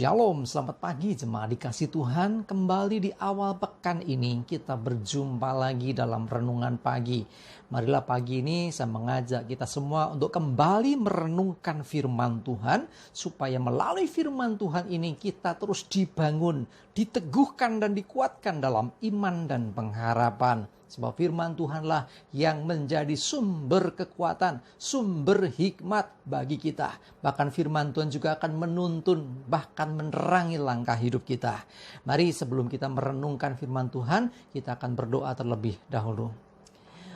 Shalom, selamat pagi jemaat dikasih Tuhan. Kembali di awal pekan ini kita berjumpa lagi dalam renungan pagi. Marilah pagi ini saya mengajak kita semua untuk kembali merenungkan firman Tuhan. Supaya melalui firman Tuhan ini kita terus dibangun, diteguhkan dan dikuatkan dalam iman dan pengharapan. Sebab firman Tuhanlah yang menjadi sumber kekuatan, sumber hikmat bagi kita. Bahkan firman Tuhan juga akan menuntun, bahkan menerangi langkah hidup kita. Mari sebelum kita merenungkan firman Tuhan, kita akan berdoa terlebih dahulu.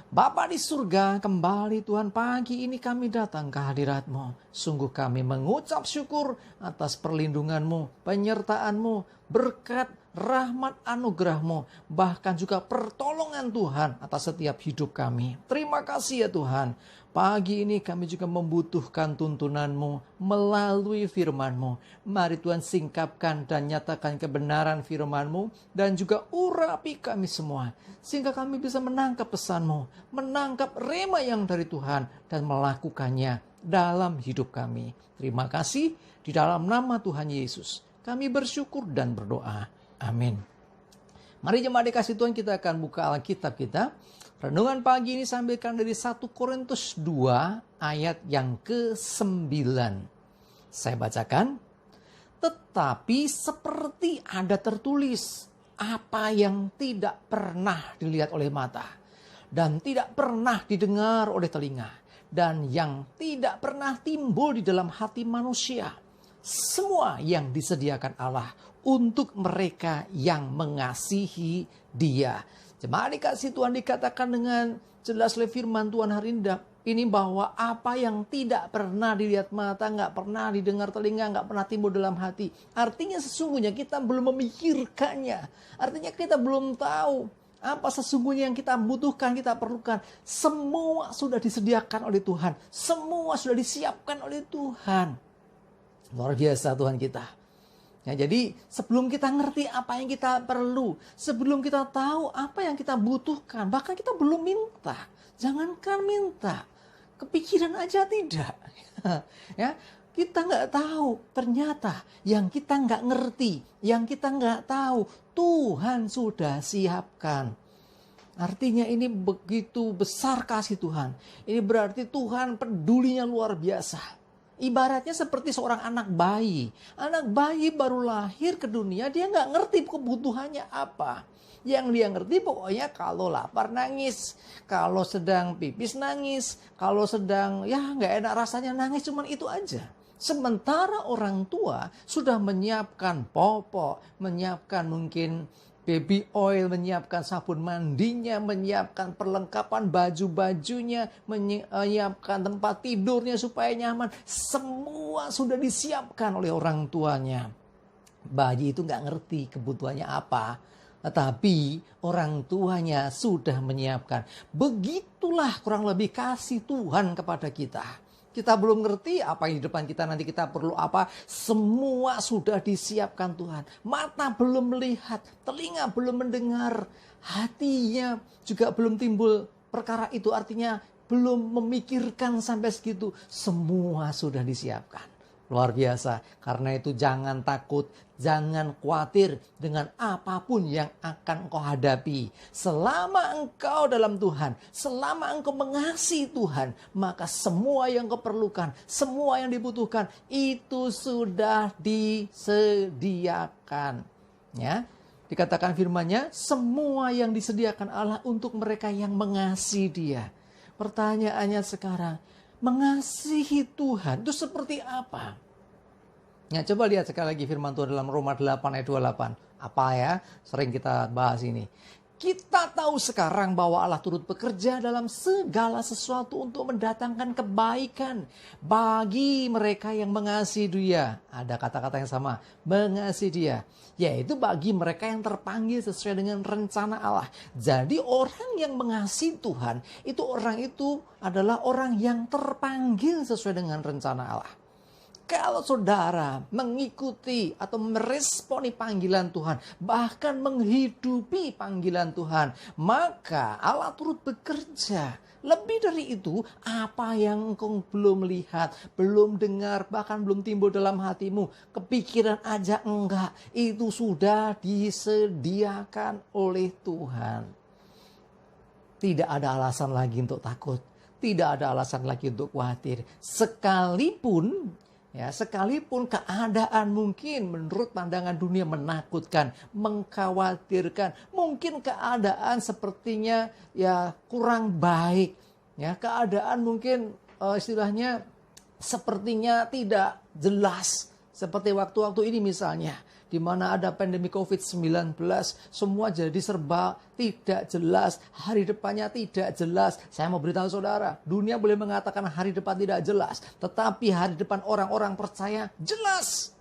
Bapa di surga, kembali Tuhan pagi ini kami datang ke hadirat-Mu. Sungguh kami mengucap syukur atas perlindungan-Mu, penyertaan-Mu, berkat, rahmat, anugerah-Mu, bahkan juga pertolongan Tuhan atas setiap hidup kami. Terima kasih ya Tuhan. Pagi ini kami juga membutuhkan tuntunan-Mu melalui firman-Mu. Mari Tuhan singkapkan dan nyatakan kebenaran firman-Mu dan juga urapi kami semua. Sehingga kami bisa menangkap pesan-Mu, menangkap rema yang dari Tuhan dan melakukannya dalam hidup kami. Terima kasih di dalam nama Tuhan Yesus. Kami bersyukur dan berdoa. Amin. Mari jemaat dikasih Tuhan, kita akan buka Alkitab kita. Renungan pagi ini saya ambilkan dari 1 Korintus 2 ayat yang ke-9. Saya bacakan. Tetapi seperti ada tertulis, apa yang tidak pernah dilihat oleh mata, dan tidak pernah didengar oleh telinga, dan yang tidak pernah timbul di dalam hati manusia. Semua yang disediakan Allah untuk mereka yang mengasihi Dia. Jemaat dikasih Tuhan, dikatakan dengan jelas oleh firman Tuhan hari ini bahwa apa yang tidak pernah dilihat mata, nggak pernah didengar telinga, nggak pernah timbul dalam hati. Artinya sesungguhnya kita belum memikirkannya. Artinya kita belum tahu apa sesungguhnya yang kita butuhkan, kita perlukan. Semua sudah disediakan oleh Tuhan. Semua sudah disiapkan oleh Tuhan. Luar biasa Tuhan kita. Ya, jadi sebelum kita ngerti apa yang kita perlu, sebelum kita tahu apa yang kita butuhkan, bahkan kita belum minta. Jangankan minta, kepikiran aja tidak. Ya, kita nggak tahu, ternyata yang kita nggak ngerti, yang kita nggak tahu, Tuhan sudah siapkan. Artinya ini begitu besar kasih Tuhan. Ini berarti Tuhan pedulinya luar biasa. Ibaratnya seperti seorang anak bayi. Anak bayi baru lahir ke dunia, dia nggak ngerti kebutuhannya apa. Yang dia ngerti pokoknya kalau lapar nangis, kalau sedang pipis nangis, kalau sedang nggak enak rasanya nangis, cuman itu aja. Sementara orang tua sudah menyiapkan popok, menyiapkan mungkin baby oil, menyiapkan sabun mandinya, menyiapkan perlengkapan baju-bajunya, menyiapkan tempat tidurnya supaya nyaman. Semua sudah disiapkan oleh orang tuanya. Bayi itu gak ngerti kebutuhannya apa, tetapi orang tuanya sudah menyiapkan. Begitulah kurang lebih kasih Tuhan kepada kita. Kita belum ngerti apa yang di depan kita, nanti kita perlu apa. Semua sudah disiapkan Tuhan. Mata belum melihat, telinga belum mendengar, hatinya juga belum timbul perkara itu. Artinya belum memikirkan sampai segitu. Semua sudah disiapkan. Luar biasa. Karena itu jangan takut, jangan khawatir dengan apapun yang akan engkau hadapi. Selama engkau dalam Tuhan, selama engkau mengasihi Tuhan, maka semua yang kau perlukan, semua yang dibutuhkan, itu sudah disediakan. Ya, dikatakan firman-Nya, semua yang disediakan Allah untuk mereka yang mengasihi Dia. Pertanyaannya sekarang, mengasihi Tuhan itu seperti apa? Ya, coba lihat sekali lagi firman Tuhan dalam Roma 8 ayat 28. Apa ya? Sering kita bahas ini. Kita tahu sekarang bahwa Allah turut bekerja dalam segala sesuatu untuk mendatangkan kebaikan bagi mereka yang mengasihi Dia. Ada kata-kata yang sama, mengasihi Dia. Yaitu bagi mereka yang terpanggil sesuai dengan rencana Allah. Jadi orang yang mengasihi Tuhan, orang itu adalah orang yang terpanggil sesuai dengan rencana Allah. Kalau saudara mengikuti atau meresponi panggilan Tuhan, bahkan menghidupi panggilan Tuhan, maka Allah turut bekerja Lebih dari itu, apa yang engkau belum lihat, belum dengar, bahkan belum timbul dalam hatimu, kepikiran aja enggak, itu sudah disediakan oleh Tuhan. Tidak ada alasan lagi untuk takut. Tidak ada alasan lagi untuk khawatir. Sekalipun keadaan mungkin menurut pandangan dunia menakutkan, mengkhawatirkan. Mungkin keadaan sepertinya kurang baik. Keadaan mungkin istilahnya sepertinya tidak jelas. Seperti waktu-waktu ini misalnya, di mana ada pandemi COVID-19, semua jadi serba tidak jelas, hari depannya tidak jelas. Saya mau beritahu saudara, dunia boleh mengatakan hari depan tidak jelas, tetapi hari depan orang-orang percaya jelas.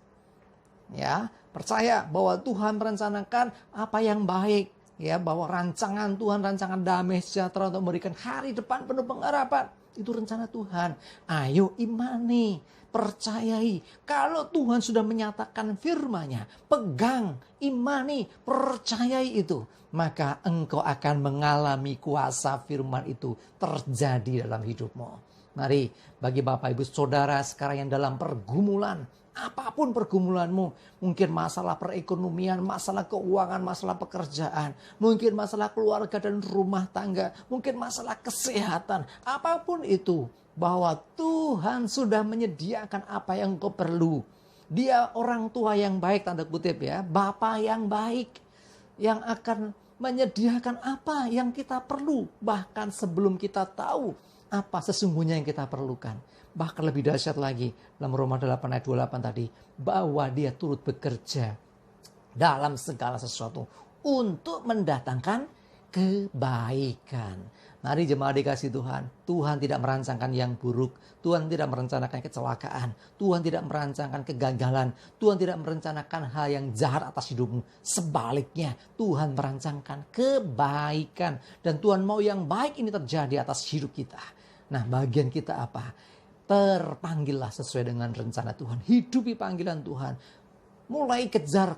Percaya bahwa Tuhan merencanakan apa yang baik, bahwa rancangan Tuhan, rancangan damai sejahtera untuk memberikan hari depan penuh pengharapan. Itu rencana Tuhan. Ayo imani, percayai. Kalau Tuhan sudah menyatakan firman-Nya, pegang, imani, percayai itu. Maka engkau akan mengalami kuasa firman itu terjadi dalam hidupmu. Mari bagi Bapak Ibu Saudara sekarang yang dalam pergumulan, apapun pergumulanmu, mungkin masalah perekonomian, masalah keuangan, masalah pekerjaan, mungkin masalah keluarga dan rumah tangga, mungkin masalah kesehatan, apapun itu, bahwa Tuhan sudah menyediakan apa yang kau perlu. Dia orang tua yang baik, tanda kutip Bapa yang baik, yang akan menyediakan apa yang kita perlu, bahkan sebelum kita tahu apa sesungguhnya yang kita perlukan. Bahkan lebih dahsyat lagi, dalam Roma 8 ayat 28 tadi, bahwa dia turut bekerja dalam segala sesuatu untuk mendatangkan kebaikan. Mari jemaat dikasih Tuhan, Tuhan tidak merancangkan yang buruk, Tuhan tidak merencanakan kecelakaan, Tuhan tidak merancangkan kegagalan, Tuhan tidak merencanakan hal yang jahat atas hidupmu. Sebaliknya, Tuhan merancangkan kebaikan, dan Tuhan mau yang baik ini terjadi atas hidup kita. Nah, bagian kita apa? Terpanggillah sesuai dengan rencana Tuhan. Hidupi panggilan Tuhan. Mulai kejar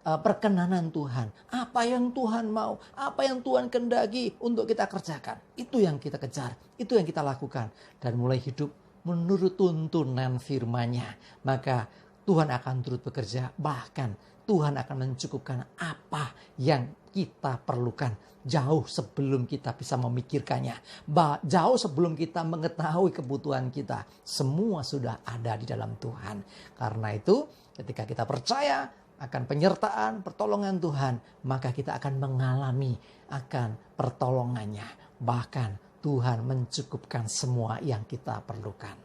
perkenanan Tuhan. Apa yang Tuhan mau, apa yang Tuhan kehendaki untuk kita kerjakan. Itu yang kita kejar, itu yang kita lakukan. Dan mulai hidup menurut tuntunan firman-Nya. Maka Tuhan akan turut bekerja. Bahkan Tuhan akan mencukupkan apa yang kita perlukan. Jauh sebelum kita bisa memikirkannya. Jauh sebelum kita mengetahui kebutuhan kita. Semua sudah ada di dalam Tuhan. Karena itu ketika kita percaya akan penyertaan, pertolongan Tuhan, maka kita akan mengalami akan pertolongannya. Bahkan Tuhan mencukupkan semua yang kita perlukan.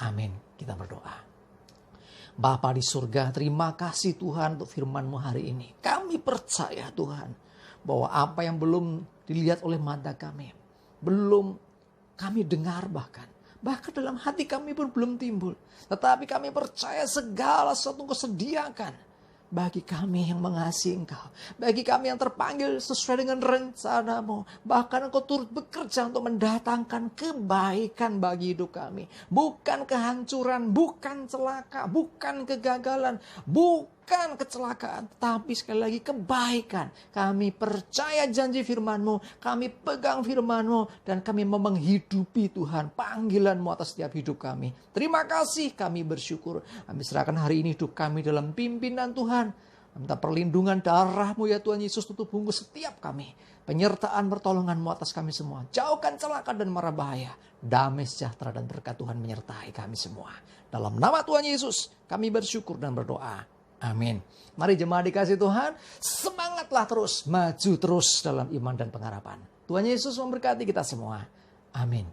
Amin. Kita berdoa. Bapa di surga, terima kasih Tuhan untuk firman-Mu hari ini. Kami percaya Tuhan, bahwa apa yang belum dilihat oleh mata kami, belum kami dengar bahkan dalam hati kami pun belum timbul. Tetapi kami percaya segala sesuatu Engkau sediakan bagi kami yang mengasihi Engkau, bagi kami yang terpanggil sesuai dengan rencana-Mu. Bahkan Engkau turut bekerja untuk mendatangkan kebaikan bagi hidup kami. Bukan kehancuran, bukan celaka, bukan kegagalan, bukan kecelakaan, tapi sekali lagi kebaikan. Kami percaya janji firman-Mu, kami pegang firman-Mu, dan kami mau menghidupi Tuhan panggilan-Mu atas setiap hidup kami. Terima kasih, kami bersyukur. Kami serahkan hari ini hidup kami dalam pimpinan Tuhan. Minta perlindungan darah-Mu ya Tuhan Yesus, tutup bungkus setiap kami. Penyertaan pertolongan-Mu atas kami semua. Jauhkan celaka dan mara bahaya. Damai sejahtera dan berkat Tuhan menyertai kami semua. Dalam nama Tuhan Yesus kami bersyukur dan berdoa. Amin. Mari jemaat dikasih Tuhan, semangatlah terus, maju terus dalam iman dan pengharapan. Tuhan Yesus memberkati kita semua. Amin.